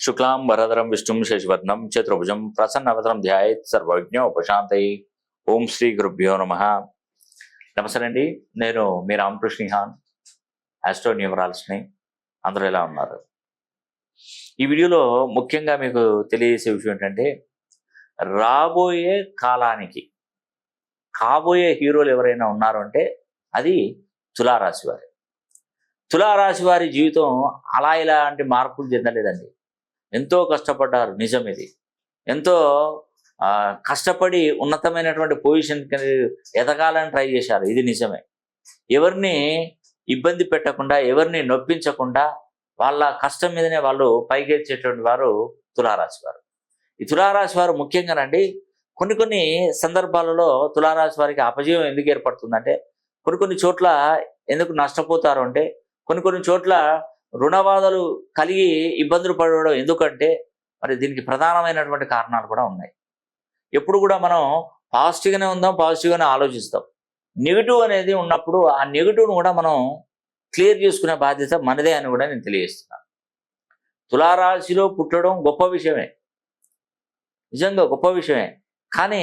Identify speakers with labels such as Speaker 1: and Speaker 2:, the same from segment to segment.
Speaker 1: శుక్లాంబరధరం విష్ణుం శశివర్ణం చతుర్భుజం ప్రసన్నవదనం ధ్యాయేత్ సర్వవిఘ్నోపశాంతయే. ఓం శ్రీ గురుభ్యో నమః. నమస్తే అండి, నేను మీ రామకృష్ణిహాన్, ఆస్ట్రో న్యూమరాలజిస్ట్ని. అందరూ ఎలా ఉన్నారు? ఈ వీడియోలో ముఖ్యంగా మీకు తెలియజేసే విషయం ఏంటంటే, రాబోయే కాలానికి కాబోయే హీరోలు ఎవరైనా ఉన్నారు అంటే అది తులారాశి వారి. తులారాశి వారి జీవితం అలా ఇలాంటి మార్పులు చెందలేదండి. ఎంతో కష్టపడ్డారు, నిజం ఇది. ఎంతో కష్టపడి ఉన్నతమైనటువంటి పొజిషన్కి ఎదగాలని ట్రై చేశారు, ఇది నిజమే. ఎవరిని ఇబ్బంది పెట్టకుండా, ఎవరిని నొప్పించకుండా వాళ్ళ కష్టం మీదనే వాళ్ళు పైకెచ్చేటువంటి వారు తులారాశి వారు. ఈ తులారాశి వారు ముఖ్యంగానండి, కొన్ని సందర్భాలలో తులారాశి వారికి అపజయం ఎందుకు ఏర్పడుతుందంటే, కొన్ని చోట్ల ఎందుకు నష్టపోతారు అంటే, కొన్ని చోట్ల రుణబాధలు కలిగి ఇబ్బందులు పడడం ఎందుకంటే, మరి దీనికి ప్రధానమైనటువంటి కారణాలు కూడా ఉన్నాయి. ఎప్పుడు కూడా మనం పాజిటివ్గానే ఉందాం, పాజిటివ్గానే ఆలోచిస్తాం. నెగిటివ్ అనేది ఉన్నప్పుడు ఆ నెగిటివ్ను కూడా మనం క్లియర్ చేసుకునే బాధ్యత మనదే అని కూడా నేను తెలియజేస్తున్నాను. తులారాశిలో పుట్టడం గొప్ప విషయమే, నిజంగా గొప్ప విషయమే. కానీ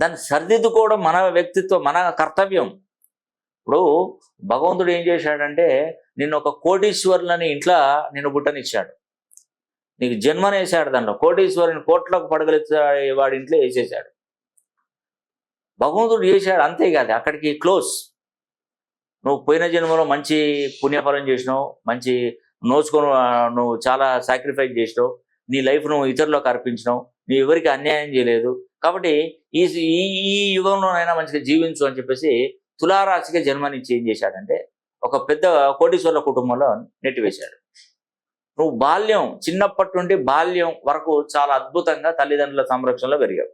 Speaker 1: దాన్ని సరిదిద్దుకోవడం మన వ్యక్తిత్వం, మన కర్తవ్యం. ఇప్పుడు భగవంతుడు ఏం చేశాడంటే, నిన్ను ఒక కోటీశ్వరులని ఇంట్లో నిన్ను పుట్టనిచ్చాడు, నీకు జన్మనేసాడు. దాంట్లో కోటీశ్వరుని కోట్లకు పడగలిగే వాడి ఇంట్లో వేసేసాడు. భగవంతుడు చేశాడు, అంతేకాదు అక్కడికి క్లోజ్. నువ్వు పోయిన జన్మలో మంచి పుణ్యఫలం చేసినావు, మంచి నోచుకొని నువ్వు చాలా సాక్రిఫైస్ చేసినావు, నీ లైఫ్ నువ్వు ఇతరులకు అర్పించినావు, నువ్వు ఎవరికి అన్యాయం చేయలేదు, కాబట్టి ఈ ఈ యుగంలోనైనా మంచిగా జీవించు అని చెప్పేసి తులారాశిగా జన్మనిచ్చి ఏం చేశాడంటే, ఒక పెద్ద కోటీశ్వరుల కుటుంబంలో నెట్టివేశాడు. నువ్వు బాల్యం, చిన్నప్పటి నుండి బాల్యం వరకు చాలా అద్భుతంగా తల్లిదండ్రుల సంరక్షణలో పెరిగావు.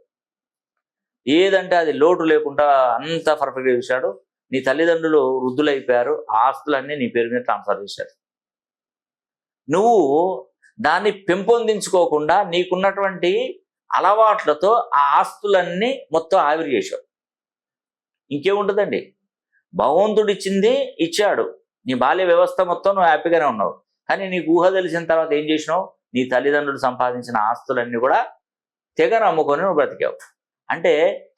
Speaker 1: ఏదంటే అది లోటు లేకుండా అంత పర్ఫెక్ట్గా చూశాడు. నీ తల్లిదండ్రులు వృద్ధులైపోయారు, ఆ ఆస్తులన్నీ నీ పేరు మీద ట్రాన్స్ఫర్ చేశారు. నువ్వు దాన్ని పెంపొందించుకోకుండా నీకున్నటువంటి అలవాట్లతో ఆ ఆస్తులన్నీ మొత్తం ఆవిరి చేశావు. ఇంకేముంటుందండి? భగవంతుడు ఇచ్చింది ఇచ్చాడు, నీ బాల్య వ్యవస్థ మొత్తం నువ్వు హ్యాపీగానే ఉన్నావు. కానీ నీకు ఊహ తెలిసిన తర్వాత ఏం చేసినావు? నీ తల్లిదండ్రులు సంపాదించిన ఆస్తులన్నీ కూడా తెగ నమ్ముకొని నువ్వు బ్రతికావు. అంటే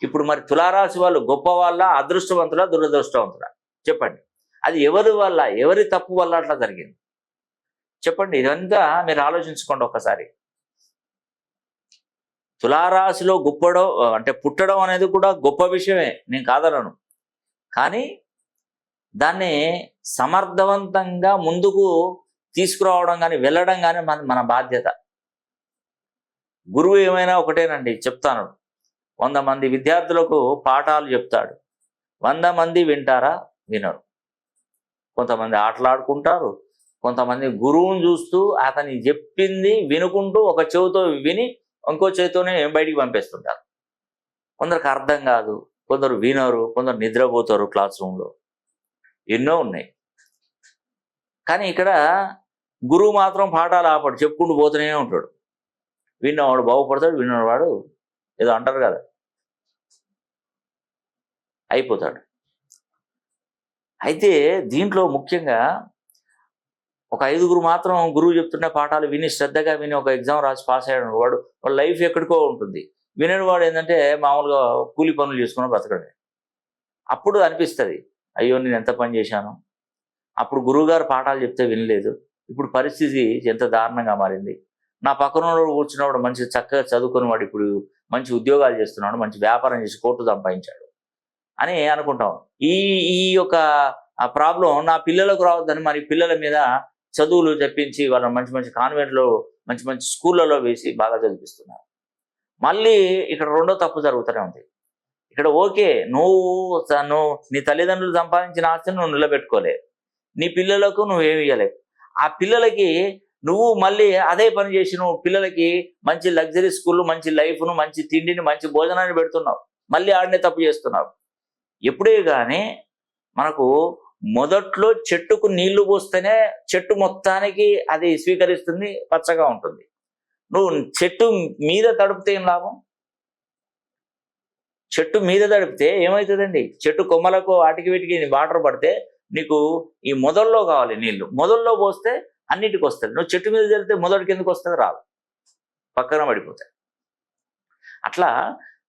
Speaker 1: ఇప్పుడు మరి తులారాశి వాళ్ళు గొప్ప వాళ్ళ, అదృష్టవంతులా, దురదృష్టవంతులా? చెప్పండి. అది ఎవరి వల్ల, ఎవరి తప్పు వల్ల అట్లా జరిగింది? చెప్పండి. ఇదంతా మీరు ఆలోచించుకోండి ఒక్కసారి. తులారాశిలో పుట్టడం అనేది కూడా గొప్ప విషయమే, నేను కాదనను. కానీ దాన్ని సమర్థవంతంగా ముందుకు తీసుకురావడం కానీ, వెళ్ళడం కానీ మన బాధ్యత. గురువు ఏమైనా ఒకటేనండి, చెప్తాను. 100 మంది విద్యార్థులకు పాఠాలు చెప్తాడు, 100 మంది వింటారా? వినరు. కొంతమంది ఆటలాడుకుంటారు, కొంతమంది గురువుని చూస్తూ అతని చెప్పింది వినుకుంటూ ఒక చెవితో విని ఇంకో చేతితోనే బయటికి పంపిస్తుంటారు. కొందరికి అర్థం కాదు, కొందరు వినరు, కొందరు నిద్రపోతారు క్లాస్ రూమ్లో, ఎన్నో ఉన్నాయి. కానీ ఇక్కడ గురువు మాత్రం పాఠాలు ఆపడు, చెప్పుకుంటూ పోతూనే ఉంటాడు. విన్నవాడు బాగుపడతాడు, విన్నవాడు ఏదో అంటారు కదా, అయిపోతాడు. అయితే దీంట్లో ముఖ్యంగా ఒక 5గురు మాత్రం గురువు చెప్తున్న పాఠాలు విని శ్రద్ధగా విని ఒక ఎగ్జామ్ రాసి పాస్ అయ్యాడు వాడు లైఫ్ ఎక్కడికో ఉంటుంది. వినని వాడు ఏంటంటే మామూలుగా కూలి పనులు చేసుకుని బ్రతకడే. అప్పుడు అనిపిస్తుంది, అయ్యో నేను ఎంత పని చేశాను, అప్పుడు గురువుగారు పాఠాలు చెప్తే వినలేదు, ఇప్పుడు పరిస్థితి ఎంత దారుణంగా మారింది. నా పక్కన కూర్చున్నవాడు మంచి చక్కగా చదువుకుని వాడు ఇప్పుడు మంచి ఉద్యోగాలు చేస్తున్నాడు, మంచి వ్యాపారం చేసి కోట్లు సంపాదించాడు అని అనుకుంటాం. ఈ యొక్క ప్రాబ్లం నా పిల్లలకు రావద్దని మరి పిల్లల మీద చదువులు చెప్పించి వాళ్ళని మంచి కాన్వెంట్లో, మంచి స్కూళ్ళలో వేసి బాగా చదివిస్తున్నారు. మళ్ళీ ఇక్కడ రెండో తప్పు జరుగుతూనే ఉంది. ఇక్కడ ఓకే, నువ్వు నీ తల్లిదండ్రులు సంపాదించిన ఆస్తిని నువ్వు నిలబెట్టుకోలే, నీ పిల్లలకు నువ్వేమి ఇవ్వలేవు. ఆ పిల్లలకి నువ్వు మళ్ళీ అదే పని చేసి నువ్వు పిల్లలకి మంచి లగ్జరీ స్కూళ్ళు, మంచి లైఫ్ను, మంచి తిండిని, మంచి భోజనాన్ని పెడుతున్నావు, మళ్ళీ ఆడనే తప్పు చేస్తున్నావు. ఎప్పుడే కానీ మనకు మొదట్లో చెట్టుకు నీళ్లు పోస్తేనే చెట్టు మొత్తానికి అది స్వీకరిస్తుంది, పచ్చగా ఉంటుంది. నువ్వు చెట్టు మీద తడిపితే ఏం లాభం? చెట్టు మీద తడిపితే ఏమవుతుందండి? చెట్టు కొమ్మలకు వాటికి వీటికి వాటర్ పడితే నీకు ఈ మొదల్లో కావాలి నీళ్లు, మొదల్లో పోస్తే అన్నిటికి వస్తుంది. నువ్వు చెట్టు మీద చల్లితే మొదటికి ఎందుకు వస్తుంది? రాదు. పక్కన పడిపోతాయి. అట్లా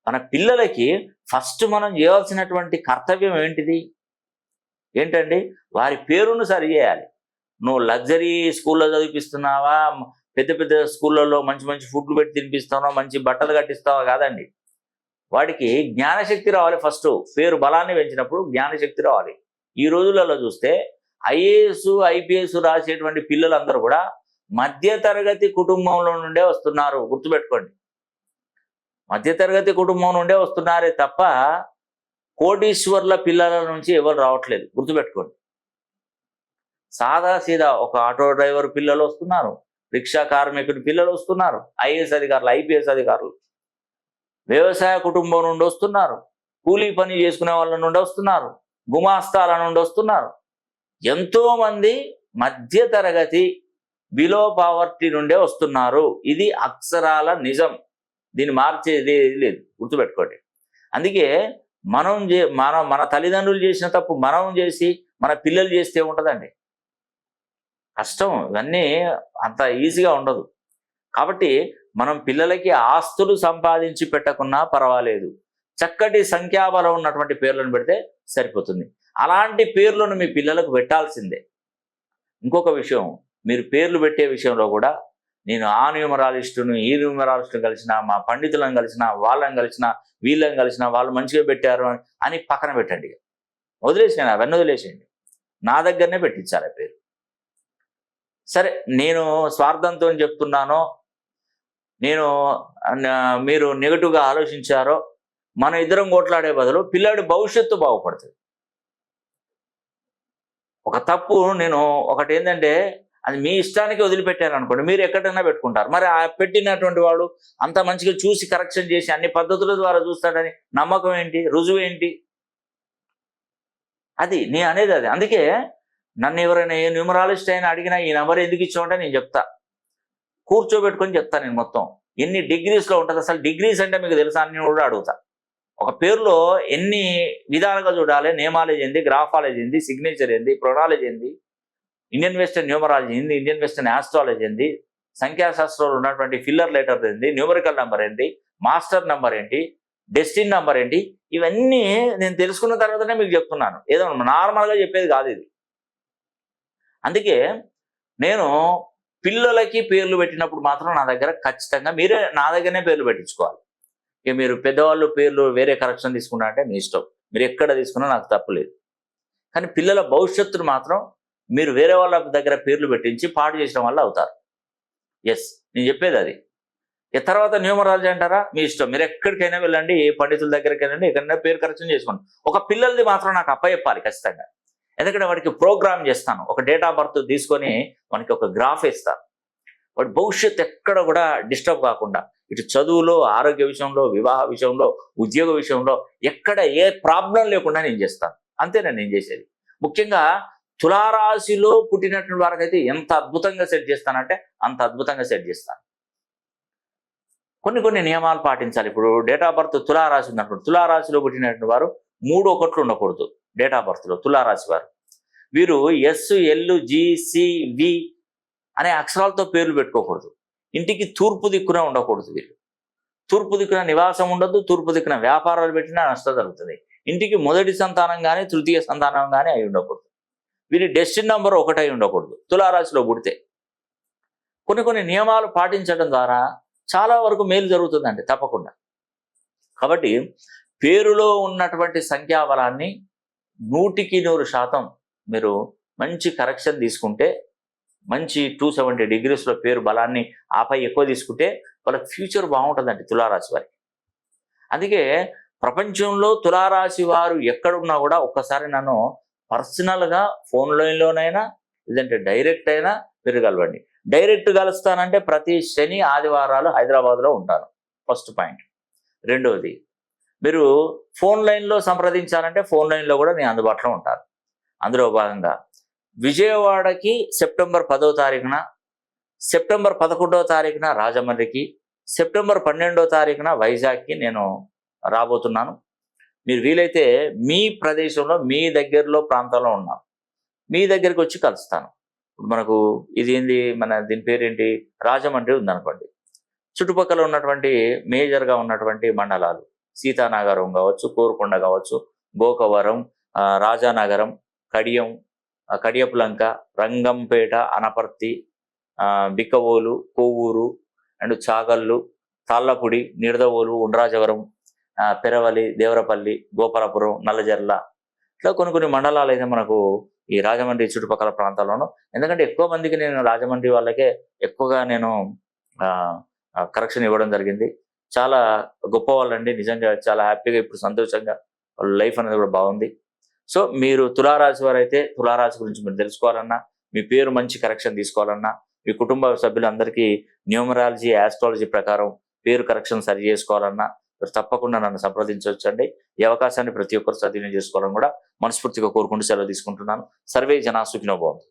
Speaker 1: మన పిల్లలకి ఫస్ట్ మనం చేయాల్సినటువంటి కర్తవ్యం ఏంటండి? వారి పేరును సరి చేయాలి. నువ్వు లగ్జరీ స్కూల్లో చదివిపిస్తున్నావా, పెద్ద పెద్ద స్కూళ్ళల్లో మంచి మంచి ఫుడ్లు పెట్టి తినిపిస్తున్నావా, మంచి బట్టలు కట్టిస్తావా కాదండి. వాడికి జ్ఞానశక్తి రావాలి. ఫస్ట్ పేరు బలాన్ని పెంచినప్పుడు జ్ఞానశక్తి రావాలి. ఈ రోజులలో చూస్తే ఐఏఎస్ ఐపీఎస్ రాసేటువంటి పిల్లలందరూ కూడా మధ్యతరగతి కుటుంబంలో నుండే వస్తున్నారు. గుర్తుపెట్టుకోండి, మధ్యతరగతి కుటుంబం నుండే వస్తున్నారే తప్ప కోటీశ్వర్ల పిల్లల నుంచి ఎవరు రావట్లేదు. గుర్తుపెట్టుకోండి. సాదా సీదా ఒక ఆటో డ్రైవర్ పిల్లలు వస్తున్నారు, రిక్షా కార్మికుడి పిల్లలు వస్తున్నారు, ఐఏఎస్ అధికారులు ఐపీఎస్ అధికారులు, వ్యవసాయ కుటుంబం నుండి వస్తున్నారు, కూలీ పని చేసుకునే వాళ్ళ నుండి వస్తున్నారు, గుమాస్తాల నుండి వస్తున్నారు. ఎంతోమంది మధ్యతరగతి బిలో పావర్టీ నుండే వస్తున్నారు. ఇది అక్షరాల నిజం. దీన్ని మార్చేది లేదు. గుర్తుపెట్టుకోండి. అందుకే మన తల్లిదండ్రులు చేసిన తప్పు మనం చేసి మన పిల్లలు చేస్తే ఉంటుందండి కష్టం. ఇవన్నీ అంత ఈజీగా ఉండదు. కాబట్టి మనం పిల్లలకి ఆస్తులు సంపాదించి పెట్టకున్నా పర్వాలేదు, చక్కటి సంఖ్యాబలం ఉన్నటువంటి పేర్లను పెడితే సరిపోతుంది. అలాంటి పేర్లను మీ పిల్లలకు పెట్టాల్సిందే. ఇంకొక విషయం, మీరు పేర్లు పెట్టే విషయంలో కూడా నేను ఆ న్యూమరాలిస్టును ఈ న్యూమరాలిస్టును కలిసిన, మా పండితులను కలిసిన, వాళ్ళని కలిసిన, వీళ్ళని కలిసిన, వాళ్ళు మంచిగా పెట్టారు అని పక్కన పెట్టండి. వదిలేసేయండి, అవన్నీ వదిలేసేయండి. నా దగ్గరనే పెట్టించాలి ఆ పేరు. సరే, నేను స్వార్థంతో చెప్తున్నానో, మీరు నెగటివ్గా ఆలోచించారో, మన ఇద్దరం కొట్లాడే బదులు పిల్లాడి భవిష్యత్తు బాగుపడుతుంది. ఒక తప్పు ఒకటి ఏంటంటే, అది మీ ఇష్టానికి వదిలిపెట్టారు అనుకోండి, మీరు ఎక్కడైనా పెట్టుకుంటారు. మరి ఆ పెట్టినటువంటి వాడు అంత మంచిగా చూసి కరెక్షన్ చేసి అన్ని పద్ధతుల ద్వారా చూస్తాడని నమ్మకం ఏంటి, రుజువు ఏంటి? అది నేను అనేది. అది అందుకే నన్ను ఎవరైనా ఏ న్యూమరాలజిస్ట్ అయినా అడిగినా ఈ నెంబర్ ఎందుకు ఇచ్చామంటే నేను చెప్తా, కూర్చోబెట్టుకొని చెప్తాను. నేను మొత్తం ఎన్ని డిగ్రీస్లో ఉంటుంది, అసలు డిగ్రీస్ అంటే మీకు తెలుసా అని కూడా అడుగుతా. ఒక పేరులో ఎన్ని విధాలుగా చూడాలి, నేమాలజీ ఏంది, గ్రాఫాలజీ ఏంది, సిగ్నేచర్ ఏంది, ప్రొనాలజీ ఏంది, ఇండియన్ వెస్టర్న్ న్యూమరాలజీ ఏంది, ఇండియన్ వెస్టర్న్ ఆస్ట్రాలజీ ఏంది, సంఖ్యాశాస్త్రంలో ఉన్నటువంటి ఫిల్లర్ లెటర్ ఏంది, న్యూమరికల్ నెంబర్ ఏంటి, మాస్టర్ నెంబర్ ఏంటి, డెస్టిన్ నెంబర్ ఏంటి, ఇవన్నీ నేను తెలుసుకున్న తర్వాతనే మీకు చెప్తున్నాను. ఏదో నార్మల్గా చెప్పేది కాదు ఇది. అందుకే నేను పిల్లలకి పేర్లు పెట్టినప్పుడు మాత్రం నా దగ్గర ఖచ్చితంగా మీరే నా దగ్గరనే పేర్లు పెట్టించుకోవాలి. ఇక మీరు పెద్దవాళ్ళు పేర్లు వేరే కరెక్షన్ తీసుకున్నారంటే మీ ఇష్టం, మీరు ఎక్కడ తీసుకున్నా నాకు తప్పులేదు. కానీ పిల్లల భవిష్యత్తును మాత్రం మీరు వేరే వాళ్ళ దగ్గర పేర్లు పెట్టించి పాడు చేసిన వల్ల అవుతారు. ఎస్, నేను చెప్పేది అది. తర్వాత న్యూమరాలజీ అంటారా, మీ ఇష్టం, మీరు ఎక్కడికైనా వెళ్ళండి, ఏ పండితుల దగ్గరికి వెళ్ళండి, ఎక్కడైనా పేరు కరెక్షన్ చేసుకోండి. ఒక పిల్లలది మాత్రం నాకు అప్పచెప్పాలి ఖచ్చితంగా. ఎందుకంటే వాడికి ప్రోగ్రామ్ చేస్తాను, ఒక డేట్ ఆఫ్ బర్త్ తీసుకొని వానికి ఒక గ్రాఫ్ ఇస్తాను. వాడి భవిష్యత్తు ఎక్కడ కూడా డిస్టర్బ్ కాకుండా, ఇటు చదువులో, ఆరోగ్య విషయంలో, వివాహ విషయంలో, ఉద్యోగ విషయంలో ఎక్కడ ఏ ప్రాబ్లం లేకుండా నేను చేస్తాను. అంతేనండి నేను చేసేది. ముఖ్యంగా తులారాశిలో పుట్టినటువంటి వారికైతే ఎంత అద్భుతంగా సెట్ చేస్తానంటే అంత అద్భుతంగా సెట్ చేస్తాను. కొన్ని నియమాలు పాటించాలి. ఇప్పుడు డేట్ ఆఫ్ బర్త్ తులారాశి ఉన్నప్పుడు, తులారాశిలో పుట్టినటువంటి వారు 3 ఒకట్లు ఉండకూడదు. డేట్ ఆఫ్ బర్త్లో తులారాశి వారు వీరు SLGCV అనే అక్షరాలతో పేర్లు పెట్టుకోకూడదు. ఇంటికి తూర్పు దిక్కున ఉండకూడదు. వీళ్ళు తూర్పు దిక్కున నివాసం ఉండదు, తూర్పు దిక్కున వ్యాపారాలు పెట్టినా నష్టం జరుగుతుంది. ఇంటికి మొదటి సంతానం కానీ తృతీయ సంతానం కానీ అయి ఉండకూడదు. వీరి డెస్టిన్ నెంబర్ 1 అయి ఉండకూడదు తులారాశిలో పుడితే. కొన్ని నియమాలు పాటించడం ద్వారా చాలా వరకు మేలు జరుగుతుందండి తప్పకుండా. కాబట్టి పేరులో ఉన్నటువంటి సంఖ్యాబలాన్ని 100% మీరు మంచి కరెక్షన్ తీసుకుంటే, మంచి 270 డిగ్రీస్లో పేరు బలాన్ని ఆపై ఎక్కువ తీసుకుంటే వాళ్ళకి ఫ్యూచర్ బాగుంటుందండి తులారాశి వారికి. అందుకే ప్రపంచంలో తులారాశి వారు ఎక్కడున్నా కూడా ఒక్కసారి నన్ను పర్సనల్గా ఫోన్ లైన్లోనైనా లేదంటే డైరెక్ట్ అయినా మీరు కలవండి. డైరెక్ట్ కలుస్తానంటే ప్రతి శని ఆదివారాలు హైదరాబాద్లో ఉంటాను, ఫస్ట్ పాయింట్. రెండవది, మీరు ఫోన్ లైన్లో సంప్రదించాలంటే ఫోన్ లైన్లో కూడా నేను అందుబాటులో ఉంటాను. అందులో భాగంగా విజయవాడకి సెప్టెంబర్ 10వ తారీఖున, సెప్టెంబర్ 11వ తారీఖున రాజమండ్రికి, సెప్టెంబర్ 12వ తారీఖున వైజాగ్కి నేను రాబోతున్నాను. మీరు వీలైతే మీ ప్రదేశంలో మీ దగ్గరలో ప్రాంతంలో ఉన్నాను, మీ దగ్గరికి వచ్చి కలుస్తాను. ఇప్పుడు మనకు ఇది ఏంది, దీని పేరేంటి, రాజమండ్రి ఉందనుకోండి. చుట్టుపక్కల ఉన్నటువంటి మేజర్గా ఉన్నటువంటి మండలాలు సీతానగరం కావచ్చు, కోరుకొండ కావచ్చు, గోకవరం, రాజానగరం, కడియం, కడియపులంక, రంగంపేట, అనపర్తి, బిక్కవోలు, కొవ్వూరు అండ్ చాగల్లు, తాళ్ళపూడి, నిడదవోలు, ఉండ్రాజవరం, పెరవలి, దేవరపల్లి, గోపాలపురం, నల్లజర్ల, ఇట్లా కొన్ని కొన్ని మండలాలు అయితే మనకు ఈ రాజమండ్రి చుట్టుపక్కల ప్రాంతాల్లోనూ. ఎందుకంటే ఎక్కువ మందికి నేను రాజమండ్రి వాళ్ళకే ఎక్కువగా నేను కరెక్షన్ ఇవ్వడం జరిగింది. చాలా గొప్ప వాళ్ళండి, నిజంగా చాలా హ్యాపీగా ఇప్పుడు సంతోషంగా వాళ్ళ లైఫ్ అనేది కూడా బాగుంది. సో మీరు తులారాశి వారు అయితే తులారాశి గురించి మీరు తెలుసుకోవాలన్నా, మీ పేరు మంచి కరెక్షన్ తీసుకోవాలన్నా, మీ కుటుంబ సభ్యులందరికీ న్యూమరాలజీ, ఆస్ట్రాలజీ ప్రకారం పేరు కరెక్షన్ సరి చేసుకోవాలన్నా మీరు తప్పకుండా నన్ను సంప్రదించవచ్చండి. ఈ అవకాశాన్ని ప్రతి ఒక్కరు సద్వినియోగం చేసుకోవాలని కూడా మనస్ఫూర్తిగా కోరుకుంటూ సెలవు తీసుకుంటున్నాను. సర్వే జనా సుఖినో భవంతు.